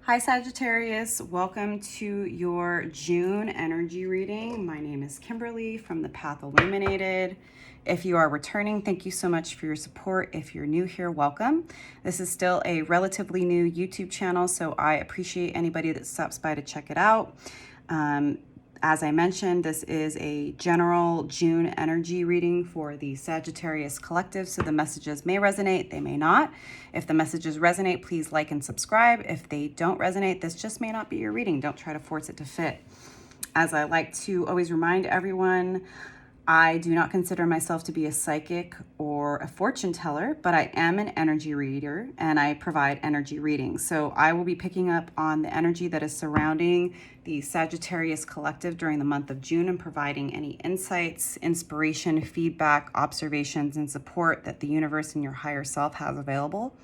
Hi Sagittarius, welcome to your June energy reading. My name is Kimberly from The Path Illuminated. If you are returning, thank you so much for your support. If you're new here, welcome. This is still a relatively new YouTube channel, so I appreciate anybody that stops by to check it out. As I mentioned, this is a general June energy reading for the Sagittarius collective, so the messages may resonate, they may not. If the messages resonate, please like and subscribe. If they don't resonate, this just may not be your reading. Don't try to force it to fit. As I like to always remind everyone, I do not consider myself to be a psychic or a fortune teller, but I am an energy reader and I provide energy readings. So I will be picking up on the energy that is surrounding the Sagittarius collective during the month of June and providing any insights, inspiration, feedback, observations, and support that the universe and your higher self has available.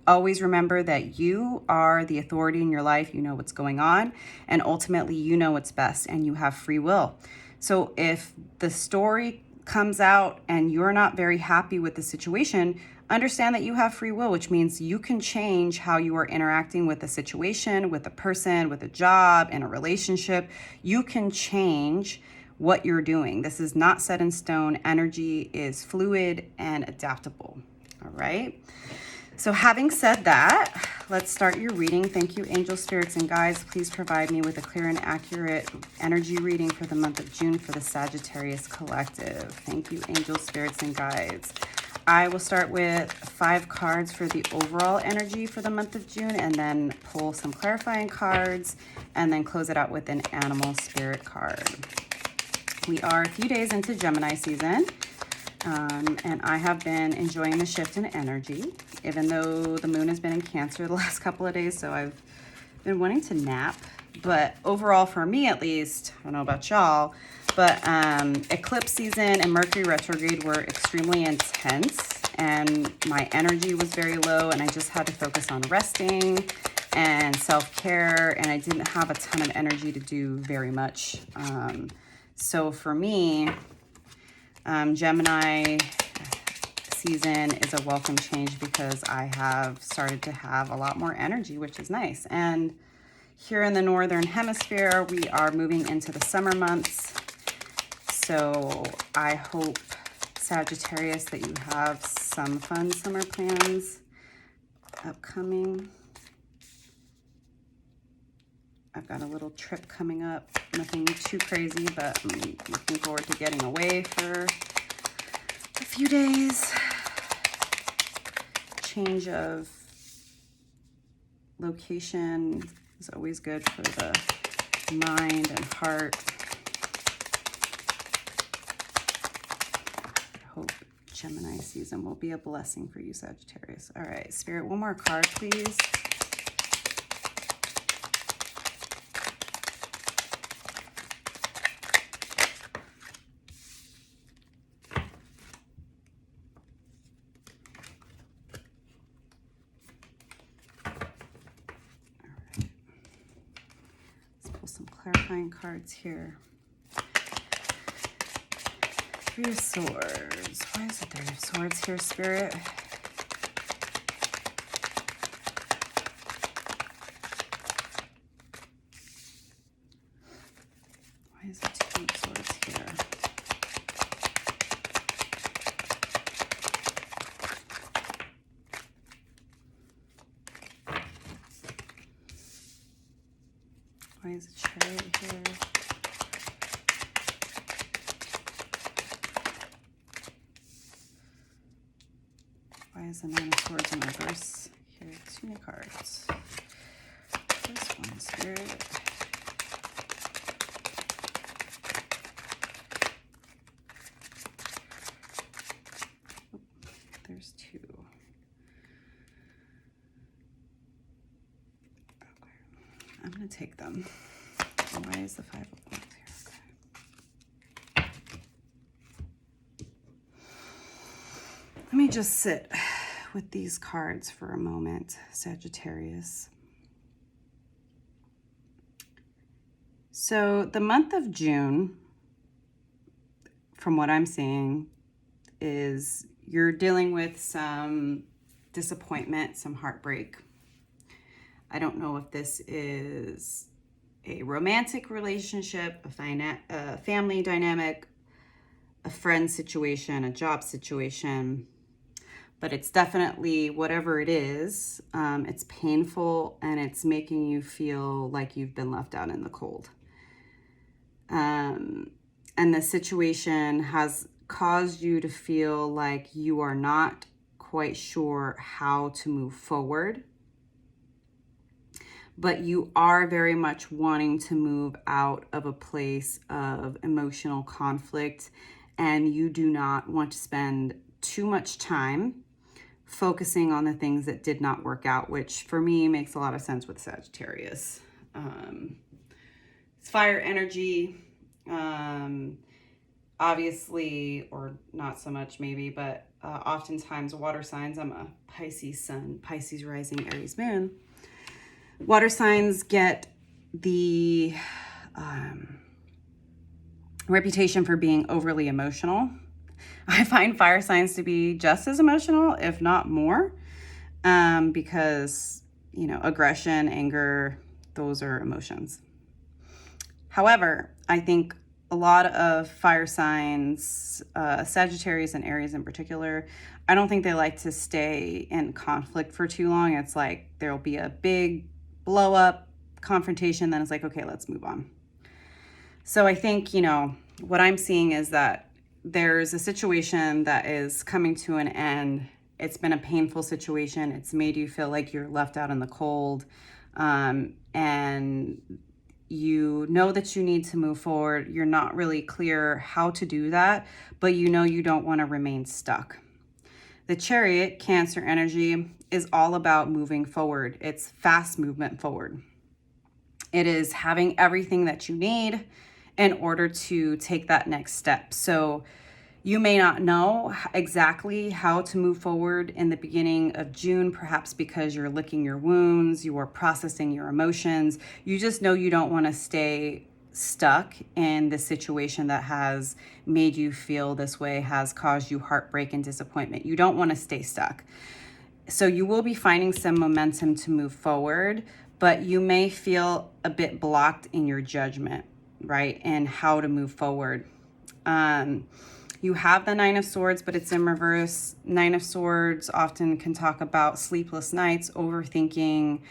Always remember that you are the authority in your life. You know what's going on, and ultimately you know what's best, and you have free will. So if the story comes out and you're not very happy with the situation, understand that you have free will, which means you can change how you are interacting with a situation, with a person, with a job, in a relationship. You can change what you're doing. This is not set in stone. Energy is fluid and adaptable. All right. So having said that, let's start your reading. Thank you, angel spirits and guides. Please provide me with a clear and accurate energy reading for the month of June for the Sagittarius collective. Thank you, angel spirits and guides. I will start with 5 cards for the overall energy for the month of June and then pull some clarifying cards and then close it out with an animal spirit card. We are a few days into Gemini season. And I have been enjoying the shift in energy, even though the moon has been in Cancer the last couple of days, so I've been wanting to nap. But overall, for me at least, I don't know about y'all, but eclipse season and Mercury retrograde were extremely intense, and my energy was very low, and I just had to focus on resting and self-care, and I didn't have a ton of energy to do very much. So for me, Gemini season is a welcome change because I have started to have a lot more energy, which is nice. And here in the Northern Hemisphere, we are moving into the summer months. So I hope, Sagittarius, that you have some fun summer plans upcoming. I've got a little trip coming up, nothing too crazy, but I'm looking forward to getting away for a few days. Change of location is always good for the mind and heart. I hope Gemini season will be a blessing for you, Sagittarius. All right, Spirit, one more card, please. Some clarifying cards here. 3 of Swords. Why is it 3 of Swords here, Spirit? Why is it 2 of Swords here? Why is it Chariot here? Why is the 9 of Swords in reverse here? Too many cards. This one, Spirit. Oh, there's 2. I'm going to take them. Why is the 5 of Wands here? Okay. Let me just sit with these cards for a moment, Sagittarius. So the month of June, from what I'm seeing, is you're dealing with some disappointment, some heartbreak. I don't know if this is a romantic relationship, a family dynamic, a friend situation, a job situation, but it's definitely, whatever it is, it's painful and it's making you feel like you've been left out in the cold. And the situation has caused you to feel like you are not quite sure how to move forward, but you are very much wanting to move out of a place of emotional conflict, and you do not want to spend too much time focusing on the things that did not work out, which for me makes a lot of sense with Sagittarius. It's fire energy, obviously, or not so much maybe, but oftentimes water signs. I'm a Pisces sun, Pisces rising, Aries moon. Water signs get the reputation for being overly emotional. I find fire signs to be just as emotional, if not more, because, you know, aggression, anger, those are emotions. However, I think a lot of fire signs, Sagittarius and Aries in particular, I don't think they like to stay in conflict for too long. It's like there'll be a big blow up confrontation, then it's like, okay, let's move on. So I think, you know, what I'm seeing is that there's a situation that is coming to an end. It's been a painful situation. It's made you feel like you're left out in the cold. And you know that you need to move forward. You're not really clear how to do that, but you know you don't want to remain stuck. The Chariot, Cancer energy, is all about moving forward. It's fast movement forward. It is having everything that you need in order to take that next step. So you may not know exactly how to move forward in the beginning of June, perhaps because you're licking your wounds, you are processing your emotions. You just know you don't want to stay stuck in the situation that has made you feel this way, has caused you heartbreak and disappointment. You don't want to stay stuck. So you will be finding some momentum to move forward, but you may feel a bit blocked in your judgment, right? And how to move forward. You have the Nine of Swords, but it's in reverse. Nine of Swords often can talk about sleepless nights, overthinking,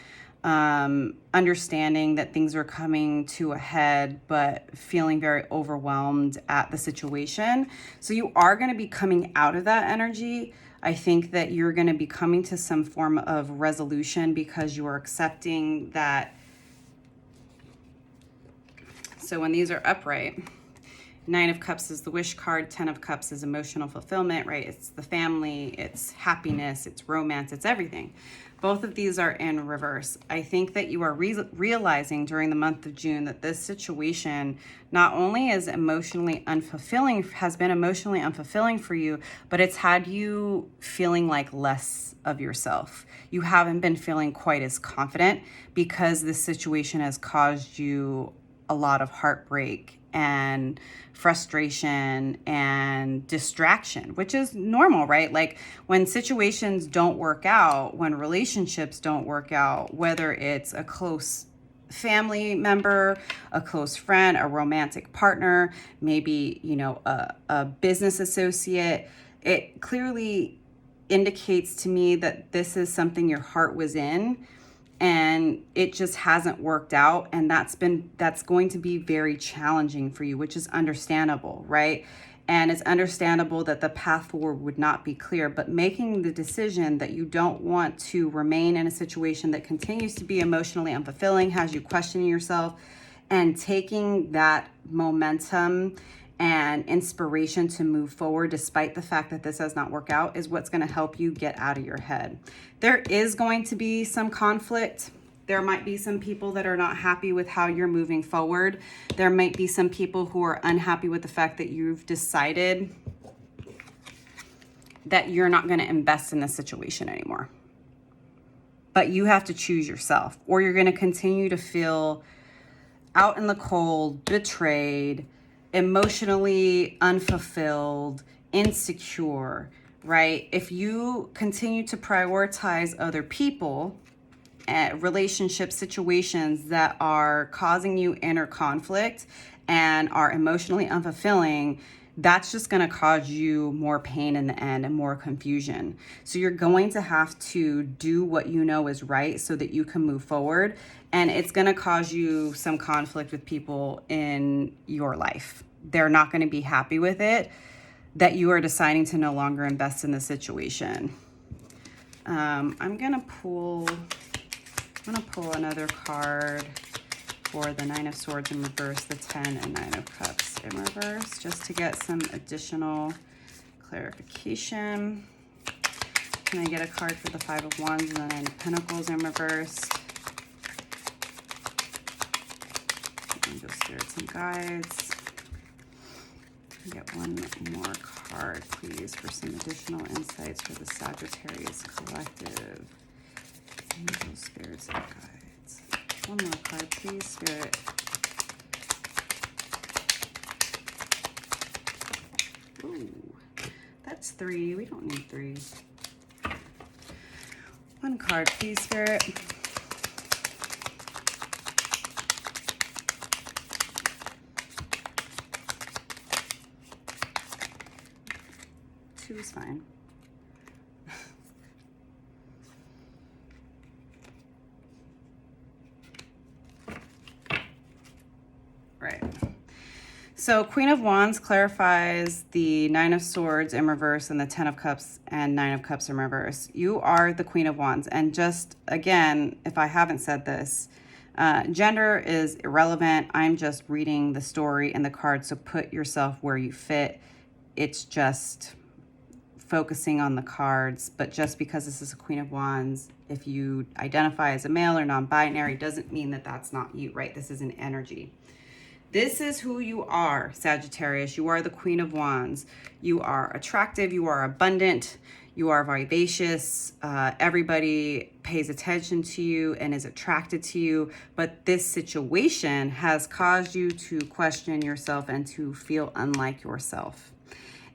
understanding that things are coming to a head, but feeling very overwhelmed at the situation. So you are going to be coming out of that energy. I think that you're going to be coming to some form of resolution because you are accepting that. So when these are upright, Nine of Cups is the wish card. 10 of Cups is emotional fulfillment, right? It's the family, it's happiness, it's romance, it's everything. Both of these are in reverse. I think that you are realizing during the month of June that this situation not only is emotionally unfulfilling, has been emotionally unfulfilling for you, but it's had you feeling like less of yourself. You haven't been feeling quite as confident because this situation has caused you a lot of heartbreak and frustration and distraction, which is normal, right? Like when situations don't work out, when relationships don't work out, whether it's a close family member, a close friend, a romantic partner, maybe, you know, a business associate, it clearly indicates to me that this is something your heart was in and it just hasn't worked out, and that's going to be very challenging for you, which is understandable, right? And it's understandable that the path forward would not be clear, but making the decision that you don't want to remain in a situation that continues to be emotionally unfulfilling, has you questioning yourself, and taking that momentum and inspiration to move forward despite the fact that this does not work out is what's going to help you get out of your head. There is going to be some conflict. There might be some people that are not happy with how you're moving forward. There might be some people who are unhappy with the fact that you've decided that you're not going to invest in this situation anymore. But you have to choose yourself, or you're going to continue to feel out in the cold, betrayed, emotionally unfulfilled, insecure, right? If you continue to prioritize other people relationship situations that are causing you inner conflict and are emotionally unfulfilling, that's just going to cause you more pain in the end and more confusion. So you're going to have to do what you know is right so that you can move forward. And it's going to cause you some conflict with people in your life. They're not going to be happy with it, that you are deciding to no longer invest in the situation. I'm gonna pull another card for the Nine of Swords in reverse, the 10 and 9 of Cups in reverse, just to get some additional clarification. Can I get a card for the 5 of Wands and the 9 of Pentacles in reverse? Angel, spirits, and guides. Get one more card, please, for some additional insights for the Sagittarius collective. Angels, spirits, and guides. One more card, please, Spirit. Ooh, that's 3. We don't need 3. One card, please, Spirit. Two is fine. Right. So Queen of Wands clarifies the 9 of Swords in reverse and the 10 of Cups and 9 of Cups in reverse. You are the Queen of Wands. And just, again, if I haven't said this, gender is irrelevant. I'm just reading the story and the cards, so put yourself where you fit. It's just focusing on the cards, but just because this is a Queen of Wands, if you identify as a male or non-binary, doesn't mean that that's not you, right? This is an energy. This is who you are, Sagittarius. You are the Queen of Wands. You are attractive. You are abundant. You are vivacious. Everybody pays attention to you and is attracted to you. But this situation has caused you to question yourself and to feel unlike yourself.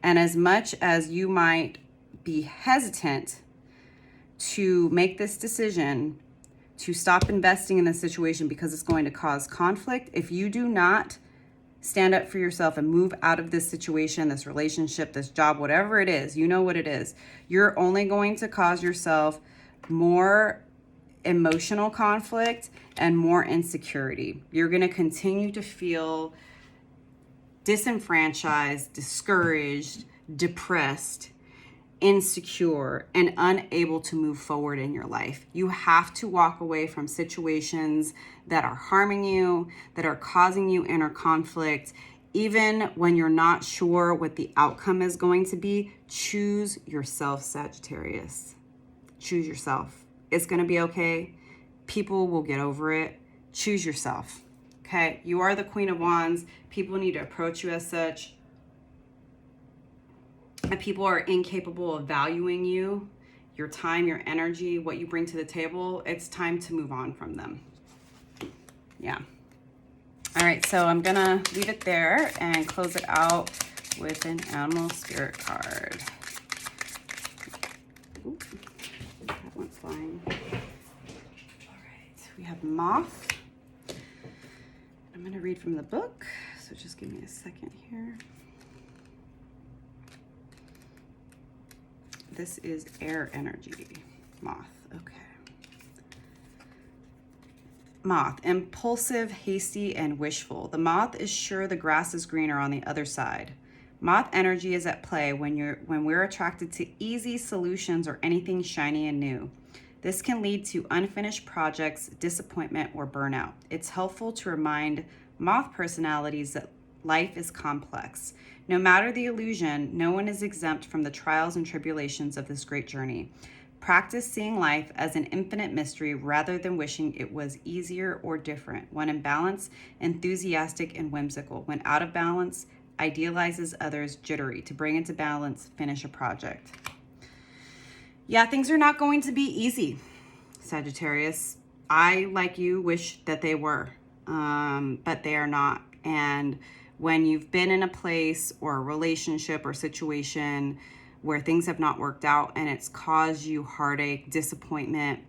And as much as you might be hesitant to make this decision to stop investing in this situation because it's going to cause conflict, if you do not stand up for yourself and move out of this situation, this relationship, this job, whatever it is, you know what it is, you're only going to cause yourself more emotional conflict and more insecurity. You're going to continue to feel disenfranchised, discouraged, depressed, insecure, and unable to move forward in your life. You have to walk away from situations that are harming you, that are causing you inner conflict. Even when you're not sure what the outcome is going to be, choose yourself, Sagittarius. Choose yourself. It's going to be okay. People will get over it. Choose yourself. Okay, you are the Queen of Wands. People need to approach you as such. And people are incapable of valuing you, your time, your energy, what you bring to the table. It's time to move on from them. Yeah. All right, so I'm gonna leave it there and close it out with an animal spirit card. Ooh, that went flying. All right, we have Moth. I'm going to read from the book, so just give me a second here. This is air energy, Moth. Okay. Moth, impulsive, hasty, and wishful. The moth is sure the grass is greener on the other side. Moth energy is at play when we're attracted to easy solutions or anything shiny and new. This can lead to unfinished projects, disappointment, or burnout. It's helpful to remind moth personalities that life is complex. No matter the illusion, no one is exempt from the trials and tribulations of this great journey. Practice seeing life as an infinite mystery rather than wishing it was easier or different. When in balance, enthusiastic and whimsical. When out of balance, idealizes others, jittery. To bring into balance, finish a project. Yeah, things are not going to be easy, Sagittarius. I, like you, wish that they were, but they are not. And when you've been in a place or a relationship or situation where things have not worked out and it's caused you heartache, disappointment,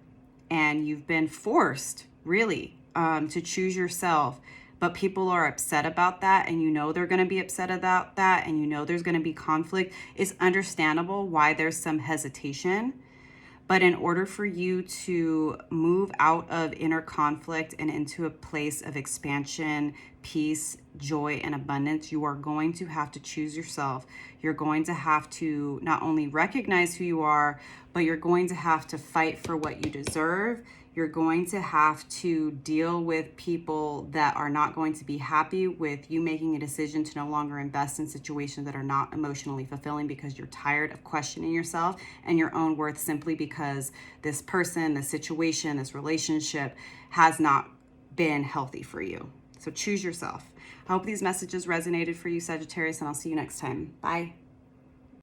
and you've been forced really to choose yourself, but people are upset about that, and you know they're going to be upset about that, and you know there's going to be conflict. It's understandable why there's some hesitation. But in order for you to move out of inner conflict and into a place of expansion, peace, joy, and abundance, you are going to have to choose yourself. You're going to have to not only recognize who you are, but you're going to have to fight for what you deserve. You're going to have to deal with people that are not going to be happy with you making a decision to no longer invest in situations that are not emotionally fulfilling, because you're tired of questioning yourself and your own worth simply because this person, this situation, this relationship has not been healthy for you. So choose yourself. I hope these messages resonated for you, Sagittarius, and I'll see you next time. Bye.